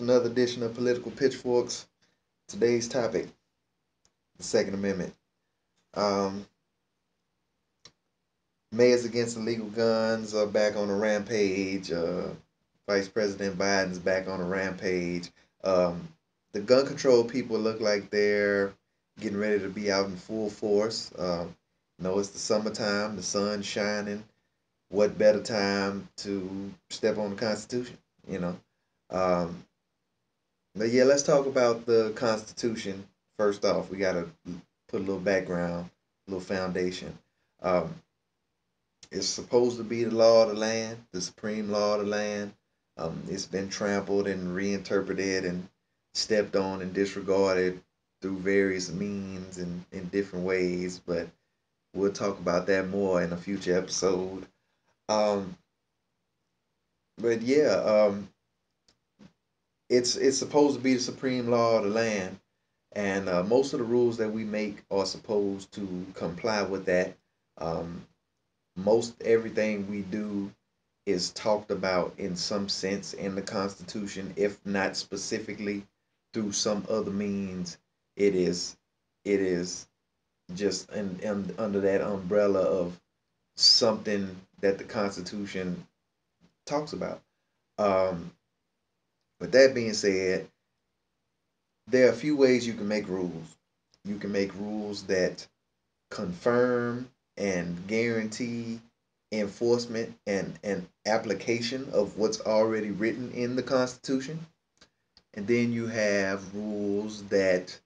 Another edition of Political Pitchforks. Today's topic, the Second Amendment. Um, Mayors Against Illegal Guns are back on a rampage. Vice President Biden's back on a rampage. Um, the gun control people look like they're getting ready to be out in full force. It's the summertime, the sun's shining. What better time to step on the Constitution, you know? Um, But yeah, let's talk about the Constitution. First off, we got to put a little background, a little foundation. Um, it's supposed to be the law of the land, the supreme law of the land. It's been trampled and reinterpreted and stepped on and disregarded through various means and in different ways. But we'll talk about that more in a future episode. Um, but yeah, it's supposed to be the supreme law of the land. And most of the rules that we make are supposed to comply with that. Um, most everything we do is talked about in some sense in the Constitution, if not specifically through some other means. It is it is just under that umbrella of something that the Constitution talks about. Um, with that being said, there are a few ways you can make rules. You can make rules that confirm and guarantee enforcement and application of what's already written in the Constitution. And then you have rules that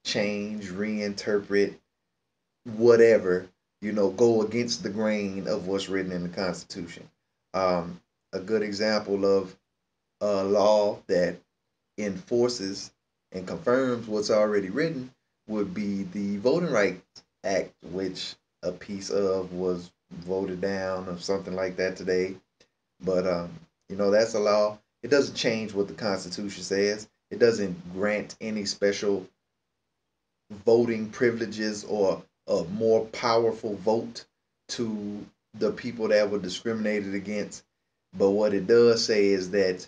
change, reinterpret, whatever, go against the grain of what's written in the Constitution. Um, a good example of a law that enforces and confirms what's already written would be the Voting Rights Act, which a piece of was voted down or something like that today. But that's a law. It doesn't change what the Constitution says. It doesn't grant any special voting privileges or a more powerful vote to the people that were discriminated against. But what it does say is that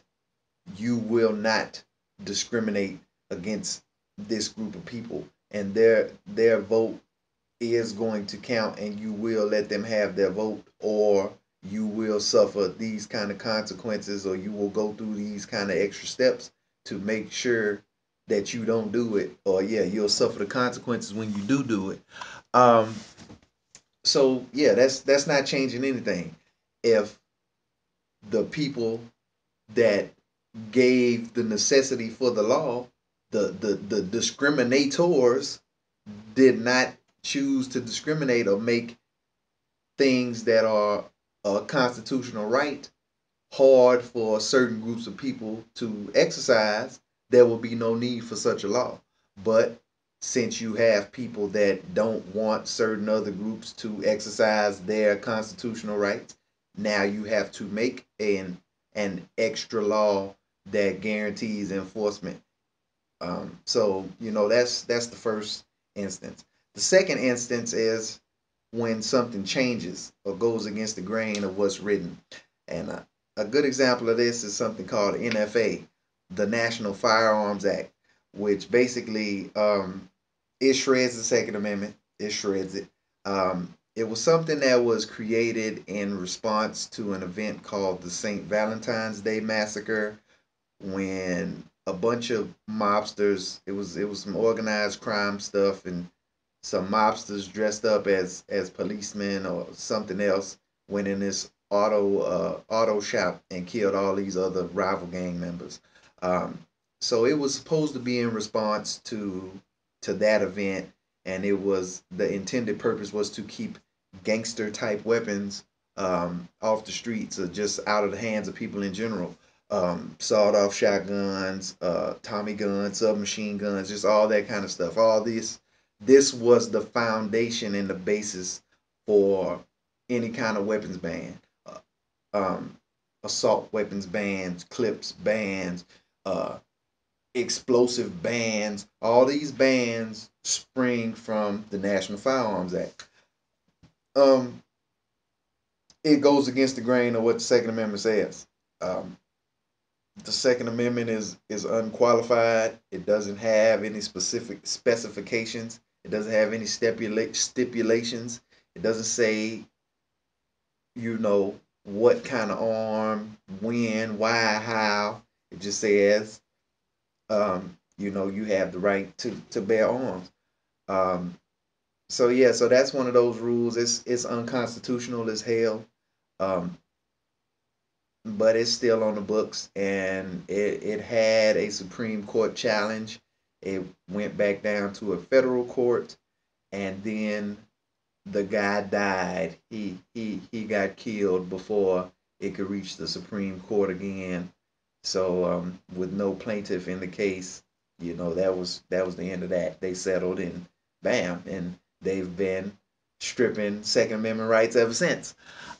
you will not discriminate against this group of people, and their vote is going to count, and you will let them have their vote, or you will suffer these kind of consequences, or you will go through these kind of extra steps to make sure that you don't do it, or yeah, you'll suffer the consequences when you do it. um so yeah, that's not changing anything. If the people that gave the necessity for the law, the discriminators did not choose to discriminate or make things that are a constitutional right hard for certain groups of people to exercise, there will be no need for such a law. But since you have people that don't want certain other groups to exercise their constitutional rights, now you have to make an extra law that guarantees enforcement. That's the first instance. The second instance is when something changes or goes against the grain of what's written. And a good example of this is something called NFA, the National Firearms Act, which basically it shreds the Second Amendment. It shreds it. It was something that was created in response to an event called the St. Valentine's Day Massacre, when a bunch of mobsters, it was some organized crime stuff, and some mobsters dressed up as policemen or something else went in this auto shop and killed all these other rival gang members. Um, so it was supposed to be in response to that event, and it was the intended purpose was to keep gangster type weapons off the streets or just out of the hands of people in general. Sawed off shotguns, Tommy guns, submachine guns, just all that kind of stuff. All this was the foundation and the basis for any kind of weapons ban. Um, Assault weapons bans, clips bans, uh, explosive bans. All these bans spring from the National Firearms Act. Um, it goes against the grain of what the Second Amendment says. Um, The Second Amendment is unqualified. It doesn't have any specific specifications. It doesn't have any stipulations. It doesn't say, you know, what kind of arm, when, why, how. It just says, you have the right to bear arms. Um, so yeah, so that's one of those rules. It's unconstitutional as hell. Um, but it's still on the books, and it had a Supreme Court challenge. It went back down to a federal court, and then the guy died. He got killed before it could reach the Supreme Court again. So with no plaintiff in the case, that was the end of that. They settled, and bam, and they've been stripping Second Amendment rights ever since.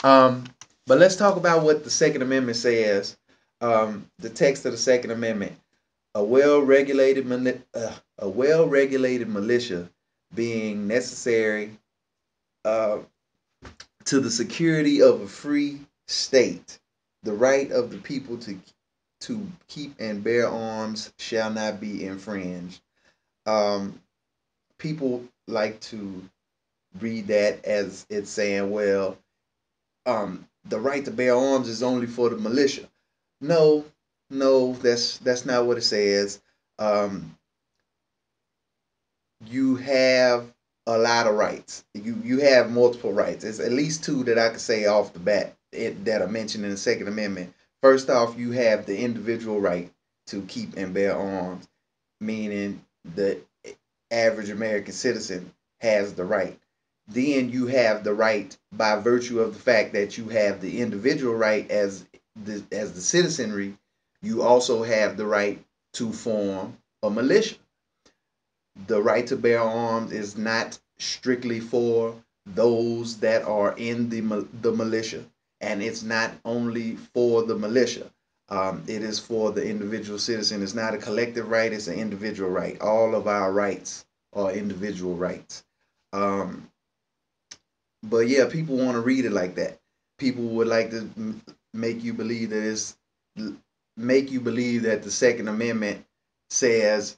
Um, but let's talk about what the Second Amendment says. The text of the Second Amendment: a well-regulated militia being necessary uh, to the security of a free state. The right of the people to keep and bear arms shall not be infringed. Um, People like to read that as it's saying, well, the right to bear arms is only for the militia. No, no, that's not what it says. Um, you have a lot of rights. You have multiple rights. There's at least two that I could say off the bat that are mentioned in the Second Amendment. First off, you have the individual right to keep and bear arms, meaning the average American citizen has the right. Then you have the right by virtue of the fact that you have the individual right as the citizenry. You also have the right to form a militia. The right to bear arms is not strictly for those that are in the militia, and it's not only for the militia. It is for the individual citizen. It's not a collective right; it's an individual right. All of our rights are individual rights. Um, but yeah, people want to read it like that. People would like to make you believe that the Second Amendment says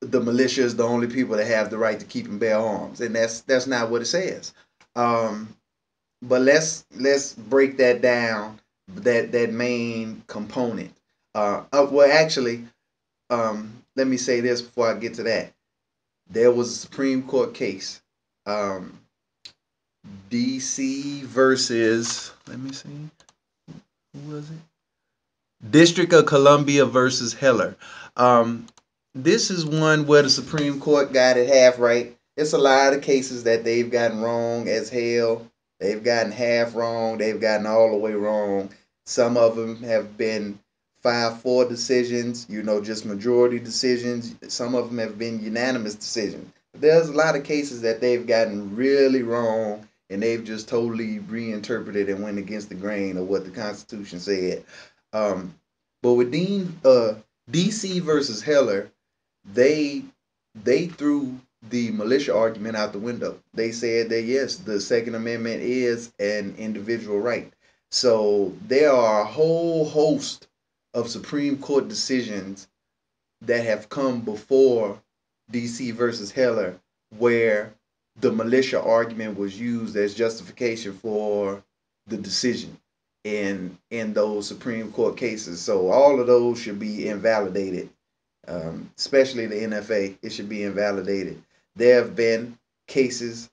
the militia is the only people that have the right to keep and bear arms, and that's not what it says. Um, but let's break that down. That main component. Well, actually, let me say this before I get to that. There was a Supreme Court case, um, D.C. versus. Let me see. Who was it? District of Columbia versus Heller. Um, this is one where the Supreme Court got it half right. It's a lot of cases that they've gotten wrong as hell. They've gotten half wrong. They've gotten all the way wrong. Some of them have been 5-4 decisions, just majority decisions. Some of them have been unanimous decisions. There's a lot of cases that they've gotten really wrong, and they've just totally reinterpreted and went against the grain of what the Constitution said. Um, but with DC versus Heller, they they threw the militia argument out the window. They said that yes, the Second Amendment is an individual right. So there are a whole host of Supreme Court decisions that have come before DC versus Heller where the militia argument was used as justification for the decision in those Supreme Court cases. So all of those should be invalidated, especially the NFA. It should be invalidated. There have been cases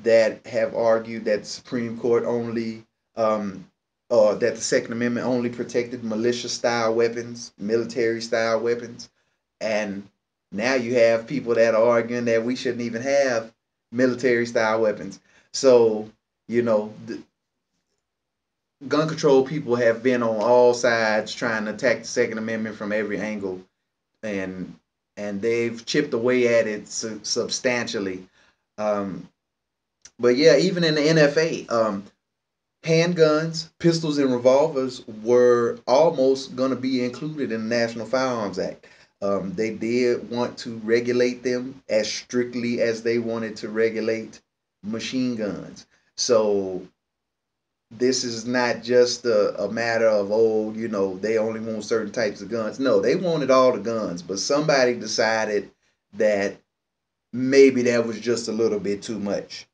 that have argued that the Supreme Court only, that the Second Amendment only protected militia style weapons, military style weapons, and now you have people that are arguing that we shouldn't even have military style weapons. So, the gun control people have been on all sides trying to attack the Second Amendment from every angle, and they've chipped away at it substantially. Um, but yeah, even in the NFA, handguns, pistols, and revolvers were almost going to be included in the National Firearms Act. They did want to regulate them as strictly as they wanted to regulate machine guns. So this is not just a matter of, oh, you know, they only want certain types of guns. No, they wanted all the guns, but somebody decided that maybe that was just a little bit too much.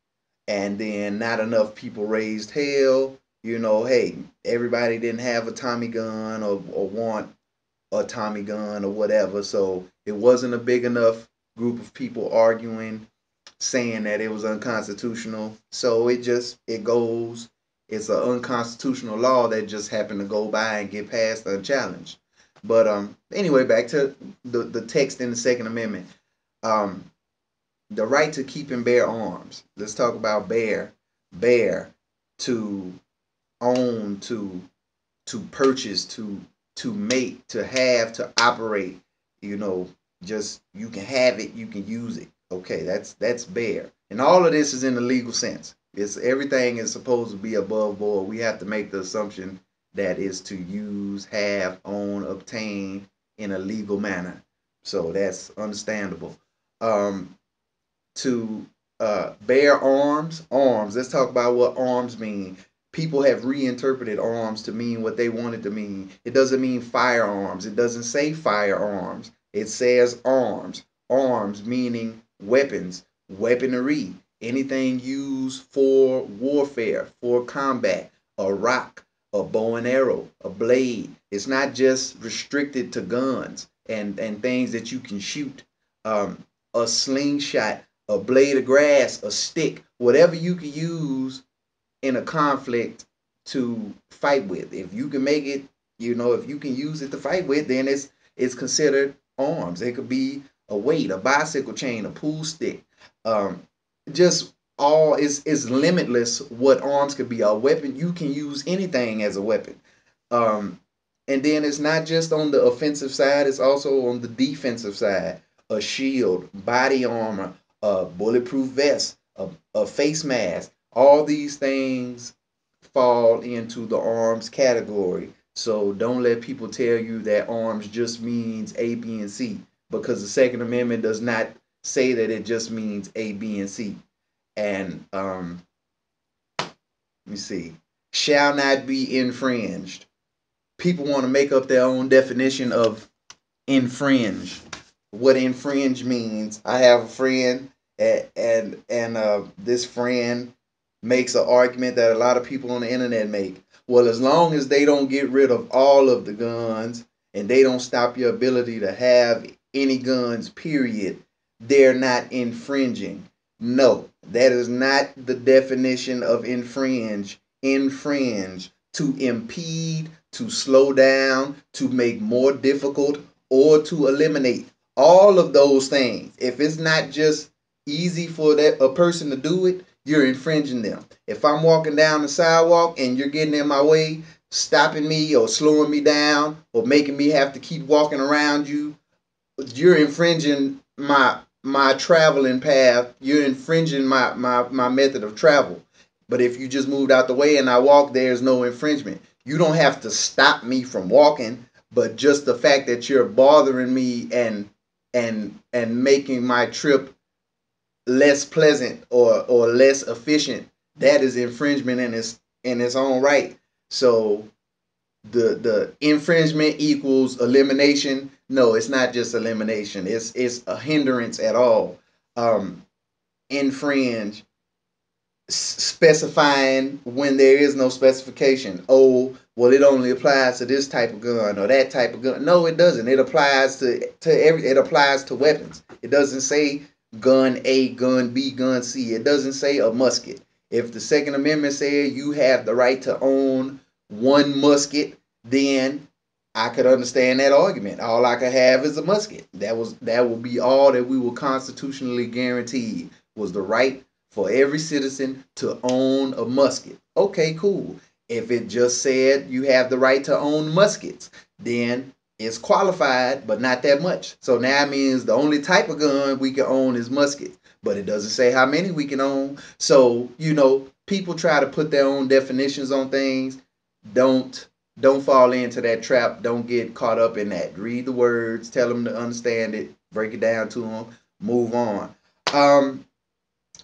And then not enough people raised hell. You know, hey, everybody didn't have a Tommy gun or want a Tommy gun or whatever. So it wasn't a big enough group of people arguing, saying that it was unconstitutional. So it goes. It's an unconstitutional law that just happened to go by and get passed unchallenged. But anyway, back to the text in the Second Amendment. Um, the right to keep and bear arms. Let's talk about bear, to own, to purchase, to make, to have, to operate. You know, just you can have it, you can use it. Okay, that's bear, and all of this is in the legal sense. It's everything is supposed to be above board. We have to make the assumption that is to use, have, own, obtain in a legal manner. So that's understandable. Um, to bear arms. Let's talk about what arms mean. People have reinterpreted arms to mean what they wanted to mean. It doesn't mean firearms. It doesn't say firearms. It says arms. Arms meaning weapons, weaponry, anything used for warfare, for combat, a rock, a bow and arrow, a blade. It's not just restricted to guns and things that you can shoot. A slingshot, a blade of grass, a stick, whatever you can use in a conflict to fight with. If you can make it, you know, if you can use it to fight with, then it's considered arms. It could be a weight, a bicycle chain, a pool stick. Um, just all is limitless what arms could be. A weapon, you can use anything as a weapon. Um, and then it's not just on the offensive side, it's also on the defensive side. A shield, body armor, a bulletproof vest, a face mask. All these things fall into the arms category. So don't let people tell you that arms just means A, B, and C, because the Second Amendment does not say that it just means A, B, and C. And let me see, shall not be infringed. People want to make up their own definition of infringe. What infringe means. I have a friend, and this friend makes an argument that a lot of people on the internet make. Well, as long as they don't get rid of all of the guns and they don't stop your ability to have any guns, period, they're not infringing. No, that is not the definition of infringe. Infringe, to impede, to slow down, to make more difficult, or to eliminate. All of those things. If it's not just easy for that a person to do it, you're infringing them. If I'm walking down the sidewalk and you're getting in my way, stopping me or slowing me down or making me have to keep walking around you, you're infringing my traveling path. You're infringing my method of travel. But if you just moved out the way and I walk, there's no infringement. You don't have to stop me from walking, but just the fact that you're bothering me and making my trip less pleasant or less efficient, that is infringement in its own right. So the infringement equals elimination. No, it's not just elimination. It's a hindrance at all. Um, infringe, specifying when there is no specification. Oh, well, it only applies to this type of gun or that type of gun. No, it doesn't. It applies to every. It applies to weapons. It doesn't say gun A, gun B, gun C. It doesn't say a musket. If the Second Amendment said you have the right to own one musket, then I could understand that argument. All I could have is a musket. That would be all that we were constitutionally guaranteed, was the right for every citizen to own a musket. Okay, cool. If it just said you have the right to own muskets, then it's qualified, but not that much. So now it means the only type of gun we can own is muskets, but it doesn't say how many we can own. So, you know, people try to put their own definitions on things. Don't don't fall into that trap. Don't get caught up in that. Read the words, tell them to understand it, break it down to them, move on. Um,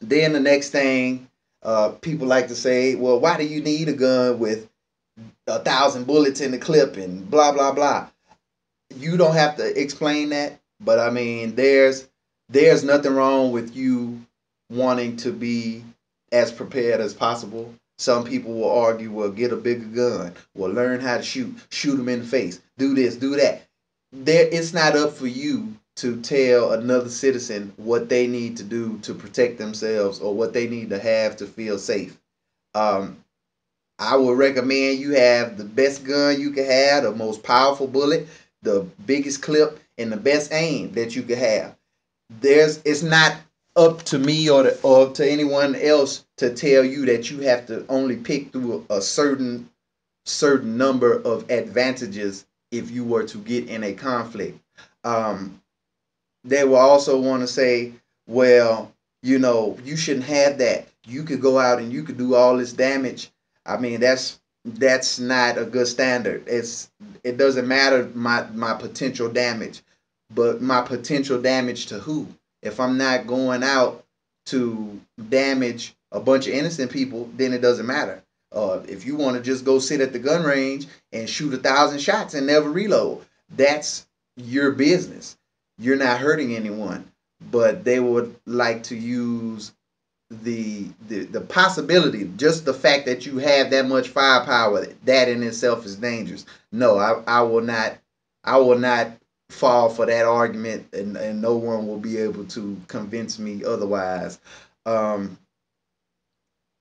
then the next thing, People like to say, well, why do you need a gun with 1,000 bullets in the clip and blah blah blah? You don't have to explain that, but I mean, there's nothing wrong with you wanting to be as prepared as possible. Some people will argue, well, get a bigger gun, well, learn how to shoot them in the face, do this, do that. It's not up for you to tell another citizen what they need to do to protect themselves or what they need to have to feel safe. Um, I would recommend you have the best gun you can have, the most powerful bullet, the biggest clip, and the best aim that you can have. It's not up to me or to anyone else to tell you that you have to only pick through a certain number of advantages if you were to get in a conflict. Um, they will also want to say, well, you shouldn't have that. You could go out and you could do all this damage. I mean, that's not a good standard. It doesn't matter my potential damage, but my potential damage to who? If I'm not going out to damage a bunch of innocent people, then it doesn't matter. If you want to just go sit at the gun range and shoot 1,000 shots and never reload, that's your business. You're not hurting anyone, but they would like to use the possibility, just the fact that you have that much firepower, that in itself is dangerous. No, I will not fall for that argument, and no one will be able to convince me otherwise. Um,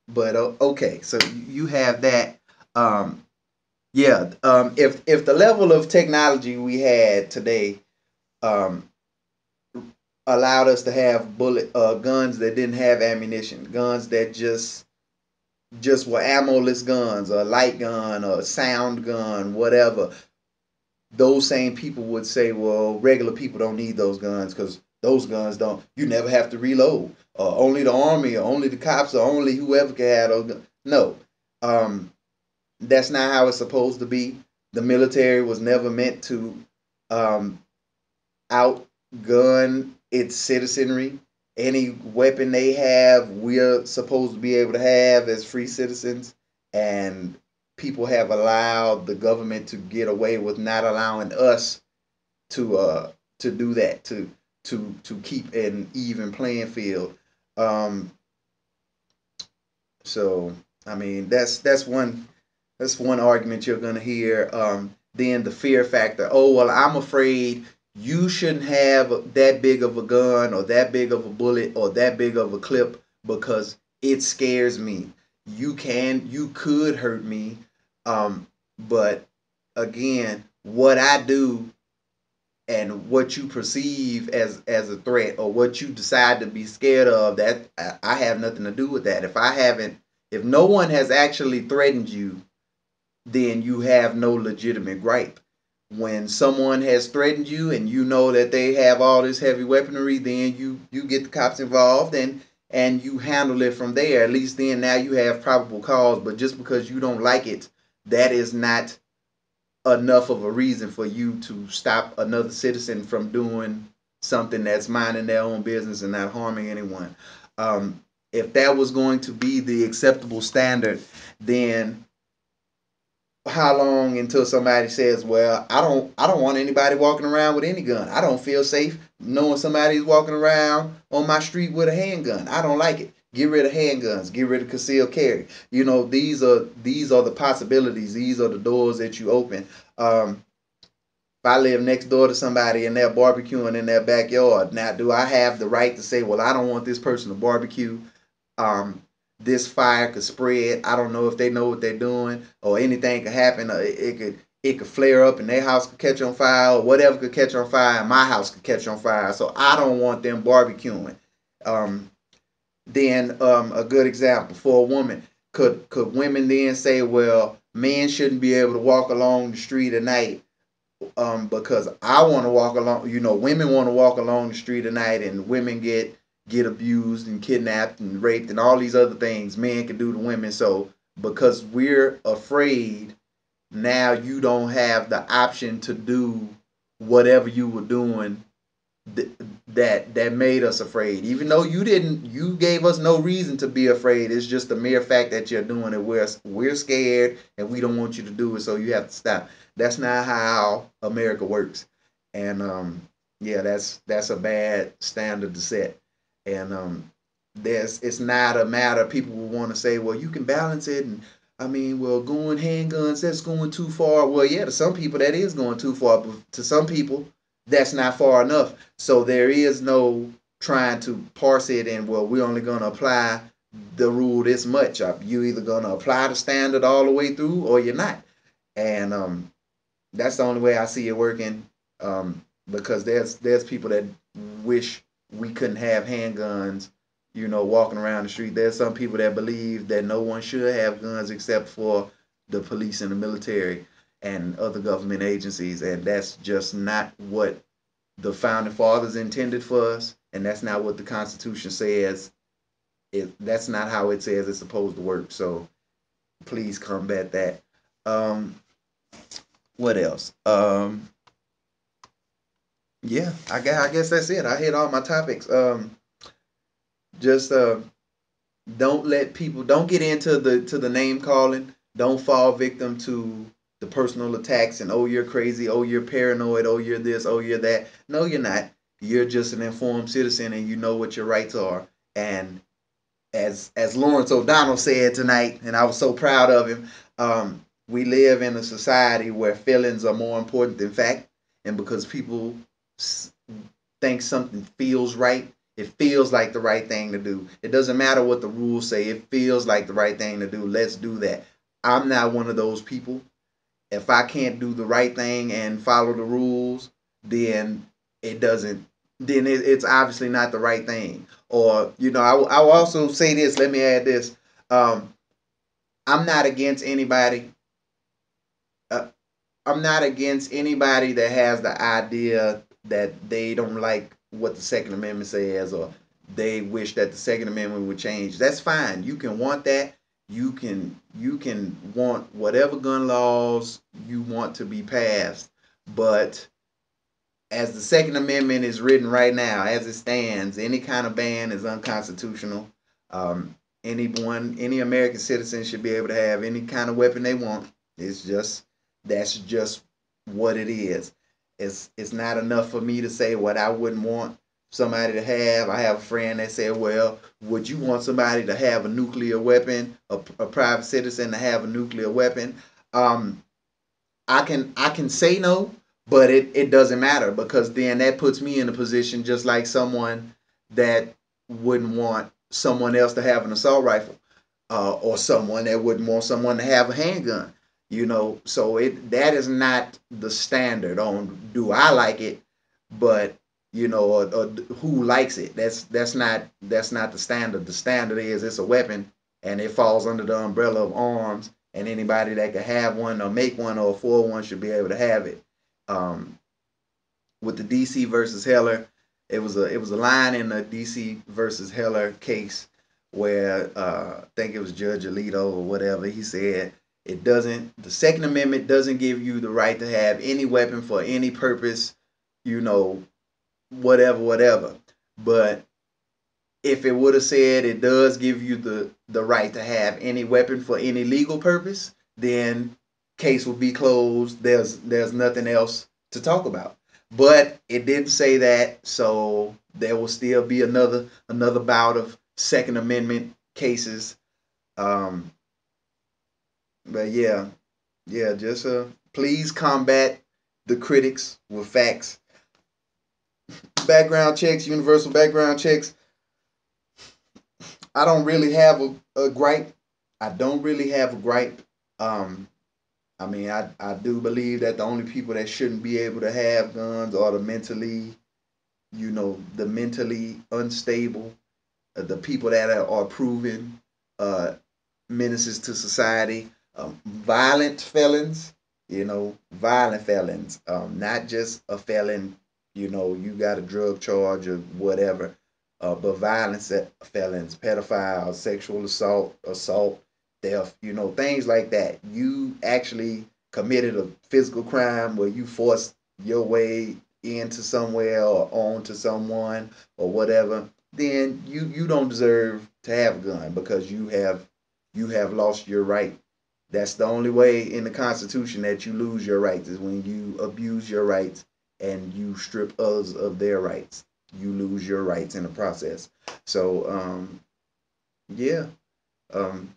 but okay, so you have that. Um, yeah, if the level of technology we had today um, allowed us to have bullet guns that didn't have ammunition, guns that just were ammoless guns, a light gun, a sound gun, whatever. Those same people would say, well, regular people don't need those guns because those guns don't. You never have to reload. Only the army, or only the cops, or only whoever can have those guns. No, um, that's not how it's supposed to be. The military was never meant to um, outgun its citizenry. Any weapon they have, we're supposed to be able to have as free citizens. And people have allowed the government to get away with not allowing us to do that, to keep an even playing field. Um, so I mean that's one argument you're gonna hear. Then the fear factor. Oh well, I'm afraid you shouldn't have that big of a gun or that big of a bullet or that big of a clip because it scares me. You could hurt me, um, but again, what I do and what you perceive as a threat or what you decide to be scared of, that I have nothing to do with that. If no one has actually threatened you, then you have no legitimate gripe. When someone has threatened you and you know that they have all this heavy weaponry, then you get the cops involved and you handle it from there. At least then now you have probable cause. But just because you don't like it, that is not enough of a reason for you to stop another citizen from doing something that's minding their own business and not harming anyone. Um, if that was going to be the acceptable standard, then how long until somebody says, "Well, I don't want anybody walking around with any gun. I don't feel safe knowing somebody's walking around on my street with a handgun. I don't like it." Get rid of handguns. Get rid of concealed carry. These are the possibilities. These are the doors that you open. If I live next door to somebody and they're barbecuing in their backyard, now do I have the right to say, "Well, I don't want this person to barbecue"? um, this fire could spread. I don't know if they know what they're doing, or anything could happen. It could flare up, and their house could catch on fire, or whatever could catch on fire, and my house could catch on fire. So I don't want them barbecuing. Um, then a good example for a woman, could women then say, well, men shouldn't be able to walk along the street at night because I want to walk along. Women want to walk along the street at night, and women get abused and kidnapped and raped and all these other things men can do to women. So because we're afraid, now you don't have the option to do whatever you were doing th- that made us afraid. Even though you gave us no reason to be afraid. It's just the mere fact that you're doing it. We're scared and we don't want you to do it, so you have to stop. That's not how America works. And yeah, that's a bad standard to set. And there's it's not a matter. People will want to say, well, you can balance it, and I mean, well, going handguns, that's going too far. Well, yeah, to some people that is going too far, but to some people that's not far enough. So there is no trying to parse it and, well, we're only going to apply the rule this much. You either going to apply the standard all the way through or you're not. And that's the only way I see it working. Because there's people that wish we couldn't have handguns, walking around the street. There's some people that believe that no one should have guns except for the police and the military and other government agencies, and that's just not what the founding fathers intended for us, and that's not what the Constitution says. That's not how it says it's supposed to work. So please combat that. Um, what else? Yeah, I guess that's it. I hit all my topics. Just don't get into the name calling. Don't fall victim to the personal attacks and, oh, you're crazy, oh, you're paranoid, oh, you're this, oh, you're that. No, you're not. You're just an informed citizen and you know what your rights are. And as Lawrence O'Donnell said tonight, and I was so proud of him, we live in a society where feelings are more important than fact, and because people think something feels right, it feels like the right thing to do. It doesn't matter what the rules say. It feels like the right thing to do. Let's do that. I'm not one of those people. If I can't do the right thing and follow the rules, then it doesn't. Then it's obviously not the right thing. Or I will also say this. Let me add this. Um, I'm not against anybody. Uh, I'm not against anybody that has the idea that they don't like what the Second Amendment says, or they wish that the Second Amendment would change. That's fine. You can want that. You can want whatever gun laws you want to be passed, but as the Second Amendment is written right now, as it stands, any kind of ban is unconstitutional. Um, any American citizen should be able to have any kind of weapon they want. It's just that's just what it is. It's not enough for me to say what I wouldn't want somebody to have. I have a friend that said, "Well, would you want somebody to have a nuclear weapon, a private citizen to have a nuclear weapon?" Um, I can say no, but it doesn't matter because then that puts me in a position just like someone that wouldn't want someone else to have an assault rifle, or someone that wouldn't want someone to have a handgun. So that is not the standard on do I like it, but or who likes it. That's not the standard. The standard is it's a weapon and it falls under the umbrella of arms, and anybody that can have one or make one or afford one should be able to have it. Um, with the DC versus Heller, it was a line in the DC versus Heller case where I think it was Judge Alito or whatever. He said the Second Amendment doesn't give you the right to have any weapon for any purpose, you know, whatever. But if it would have said it does give you the right to have any weapon for any legal purpose, then case will be closed. There's nothing else to talk about. But it didn't say that, so there will still be another bout of Second Amendment cases. Um, but yeah, just please combat the critics with facts. Background checks, universal background checks. I don't really have a gripe. I don't really have a gripe. Um, I mean, I do believe that the only people that shouldn't be able to have guns are the mentally unstable, the people that are proven uh, menaces to society, violent felons, violent felons, not just a felon, you got a drug charge or whatever, but violence felons, pedophiles, sexual assault, theft, things like that. You actually committed a physical crime where you forced your way. into somewhere or onto someone or whatever, then you don't deserve to have a gun because you have lost your right. That's the only way in the Constitution that you lose your rights is when you abuse your rights and you strip others of their rights. You lose your rights in the process. So yeah, um,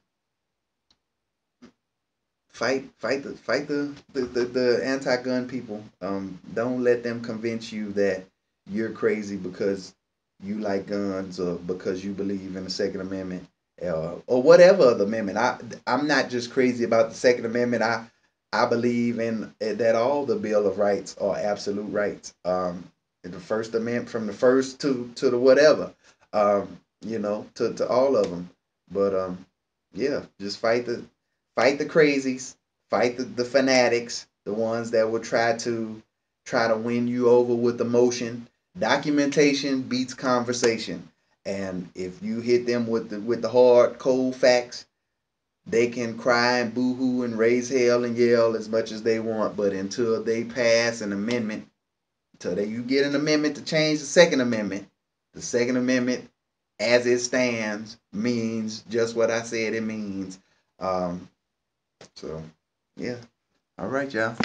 fight the anti-gun people. Don't let them convince you that you're crazy because you like guns or because you believe in the Second Amendment or whatever other amendment. I'm not just crazy about the Second Amendment. I believe in that all the Bill of Rights are absolute rights. The First Amendment from the first to the whatever. To all of them. But yeah, just fight the crazies, fight the fanatics, the ones that will try to win you over with emotion. Documentation beats conversation, and if you hit them with the hard cold facts, they can cry and boo-hoo and raise hell and yell as much as they want, but until they pass an amendment, you get an amendment to change the Second Amendment as it stands means just what I said it means. Um, so, yeah. All right, y'all.